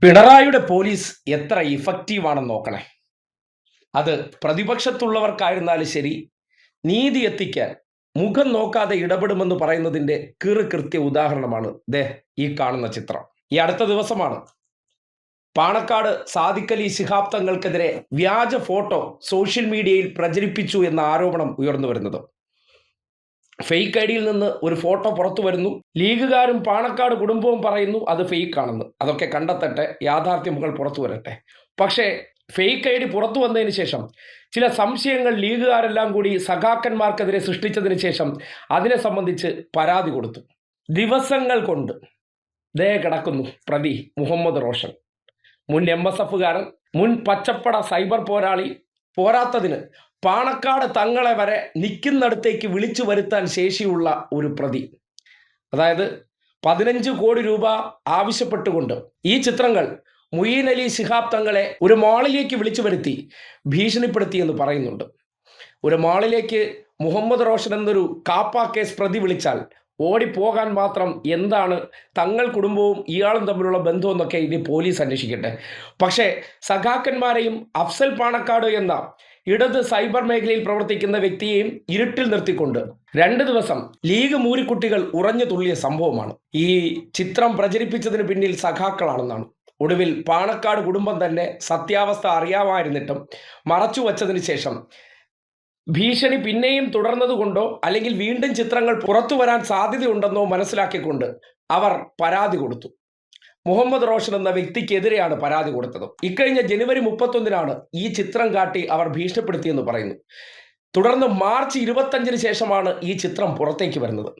പിണറായിയുടെ പോലീസ് എത്ര ഇഫക്റ്റീവാണെന്ന് നോക്കണേ. അത് പ്രതിപക്ഷത്തുള്ളവർക്കായിരുന്നാലും ശരി, നീതി എത്തിക്കാൻ മുഖം നോക്കാതെ ഇടപെടുമെന്ന് പറയുന്നതിന്റെ കൃത്യ ഉദാഹരണമാണ് ഈ കാണുന്ന ചിത്രം. ഈ അടുത്ത ദിവസമാണ് പാണക്കാട് സാദിഖ് അലി ശിഹാബ് തങ്ങൾക്കെതിരെ വ്യാജ ഫോട്ടോ സോഷ്യൽ മീഡിയയിൽ പ്രചരിപ്പിച്ചു എന്ന ആരോപണം ഉയർന്നു വരുന്നത്. ഫേക്ക് ഐഡിയിൽ നിന്ന് ഒരു ഫോട്ടോ പുറത്തു വരുന്നു. ലീഗുകാരും പാണക്കാട് കുടുംബവും പറയുന്നു അത് ഫേക്ക് ആണെന്ന്. അതൊക്കെ കണ്ടെത്തട്ടെ, യാഥാർത്ഥ്യങ്ങൾ പുറത്തു വരട്ടെ. പക്ഷേ ഫേക്ക് ഐഡി പുറത്തു വന്നതിന് ശേഷം ചില സംശയങ്ങൾ ലീഗുകാരെല്ലാം കൂടി സഖാക്കന്മാർക്കെതിരെ സൃഷ്ടിച്ചതിന് ശേഷം അതിനെ സംബന്ധിച്ച് പരാതി കൊടുത്തു. ദിവസങ്ങൾ കൊണ്ട് കിടക്കുന്നു പ്രതി മുഹമ്മദ് റോഷൻ, മുൻ MSF-കാരൻ, മുൻ പച്ചപ്പട സൈബർ പോരാളി. പോരാത്തതിന് പാണക്കാട് തങ്ങളെ വരെ നിൽക്കുന്നിടത്തേക്ക് വിളിച്ചു വരുത്താൻ ശേഷിയുള്ള ഒരു പ്രതി. അതായത് 15 കോടി രൂപ ആവശ്യപ്പെട്ടുകൊണ്ട് ഈ ചിത്രങ്ങൾ മുഈൻ അലി ശിഹാബ് തങ്ങളെ ഒരു മാളിലേക്ക് വിളിച്ചു വരുത്തി ഭീഷണിപ്പെടുത്തി എന്ന് പറയുന്നുണ്ട്. ഒരു മാളിലേക്ക് മുഹമ്മദ് റോഷൻ എന്നൊരു കാപ്പ കേസ് പ്രതി വിളിച്ചാൽ ഓടിപ്പോകാൻ മാത്രം എന്താണ് തങ്ങൾ കുടുംബവും ഇയാളും തമ്മിലുള്ള ബന്ധമെന്നൊക്കെ ഇനി പോലീസ് അന്വേഷിക്കട്ടെ. പക്ഷേ സഖാക്കന്മാരെയും അഫ്സൽ പാണക്കാട് എന്ന ഇടത് സൈബർ മേഖലയിൽ പ്രവർത്തിക്കുന്ന വ്യക്തിയെയും ഇരുട്ടിൽ നിർത്തിക്കൊണ്ട് 2 ദിവസം ലീഗ് മൂരിക്കുട്ടികൾ ഉറഞ്ഞു തുള്ളിയ സംഭവമാണ്. ഈ ചിത്രം പ്രചരിപ്പിച്ചതിന് പിന്നിൽ സഖാക്കളാണെന്നാണ്. ഒടുവിൽ പാണക്കാട് കുടുംബം തന്നെ സത്യാവസ്ഥ അറിയാമായിരുന്നിട്ടും മറച്ചു വച്ചതിന് ശേഷം ഭീഷണി പിന്നെയും തുടർന്നതുകൊണ്ടോ അല്ലെങ്കിൽ വീണ്ടും ചിത്രങ്ങൾ പുറത്തു വരാൻ സാധ്യതയുണ്ടെന്നോ മനസ്സിലാക്കിക്കൊണ്ട് അവർ പരാതി കൊടുത്തു. മുഹമ്മദ് റോഷൻ എന്ന വ്യക്തിക്കെതിരെയാണ് പരാതി കൊടുത്തത്. ഇക്കഴിഞ്ഞ ജനുവരി 31-നാണ് ഈ ചിത്രം കാട്ടി അവർ ഭീഷണിപ്പെടുത്തിയെന്ന് പറയുന്നു. തുടർന്ന് മാർച്ച് 25-ന് ശേഷമാണ് ഈ ചിത്രം പുറത്തേക്ക് വരുന്നത്.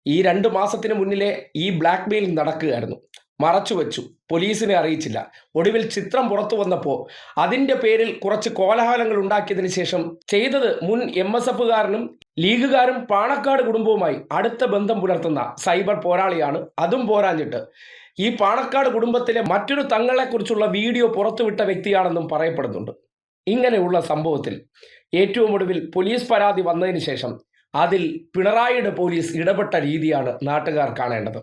ഈ 2 മാസത്തിന് മുന്നിലെ ഈ ബ്ലാക്ക് മെയിലിംഗ് നടക്കുകയായിരുന്നു. മറച്ചുവെച്ചു, പോലീസിനെ അറിയിച്ചില്ല. ഒടുവിൽ ചിത്രം പുറത്തു വന്നപ്പോൾ അതിൻ്റെ പേരിൽ കുറച്ച് കോലാഹലങ്ങൾ ഉണ്ടാക്കിയതിന് ശേഷം ചെയ്തത് മുൻ MSF-കാരനും ലീഗുകാരും പാണക്കാട് കുടുംബവുമായി അടുത്ത ബന്ധം പുലർത്തുന്ന സൈബർ പോരാളിയാണ്. അതും പോരാഞ്ഞിട്ട് ഈ പാണക്കാട് കുടുംബത്തിലെ മറ്റൊരു തങ്ങളെക്കുറിച്ചുള്ള വീഡിയോ പുറത്തുവിട്ട വ്യക്തിയാണെന്നും പറയപ്പെടുന്നുണ്ട്. ഇങ്ങനെയുള്ള സംഭവത്തിൽ ഏറ്റവും ഒടുവിൽ പോലീസ് പരാതി വന്നതിന് ശേഷം അതിൽ പിണറായിയുടെ പോലീസ് ഇടപെട്ട രീതിയാണ് നാട്ടുകാർ കാണേണ്ടത്.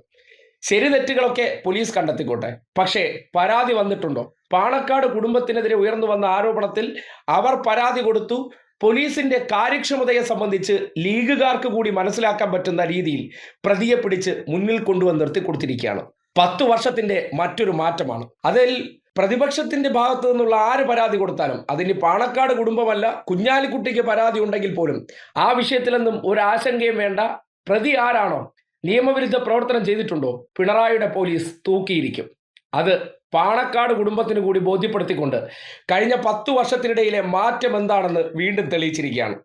ശരി തെറ്റുകളൊക്കെ പോലീസ് കണ്ടെത്തിക്കോട്ടെ, പക്ഷേ പരാതി വന്നിട്ടുണ്ടോ? പാണക്കാട് കുടുംബത്തിനെതിരെ ഉയർന്നു വന്ന ആരോപണത്തിൽ അവർ പരാതി കൊടുത്തു. പോലീസിന്റെ കാര്യക്ഷമതയെ സംബന്ധിച്ച് ലീഗുകാർക്ക് കൂടി മനസ്സിലാക്കാൻ പറ്റുന്ന രീതിയിൽ പ്രതിയെ പിടിച്ച് മുന്നിൽ കൊണ്ടുവന്ന് നിർത്തിക്കൊടുത്തിരിക്കുകയാണ്. 10 വർഷത്തിന്റെ മറ്റൊരു മാറ്റമാണ്. അതിൽ പ്രതിപക്ഷത്തിന്റെ ഭാഗത്തു നിന്നുള്ള ആര് പരാതി കൊടുത്താലും, അതിന് പാണക്കാട് കുടുംബമല്ല കുഞ്ഞാലിക്കുട്ടിക്ക് പരാതി ഉണ്ടെങ്കിൽ പോലും ആ വിഷയത്തിലൊന്നും ഒരു ആശങ്കയും വേണ്ട. പ്രതി ആരാണോ, നിയമവിരുദ്ധ പ്രവർത്തനം ചെയ്തിട്ടുണ്ടോ, പിണറായിയുടെ പോലീസ് തൂക്കിയിരിക്കും. അത് പാണക്കാട് കുടുംബത്തിന് കൂടി ബോധ്യപ്പെടുത്തിക്കൊണ്ട് കഴിഞ്ഞ 10 വർഷത്തിനിടയിലെ മാറ്റം എന്താണെന്ന് വീണ്ടും തെളിയിച്ചിരിക്കുകയാണ്.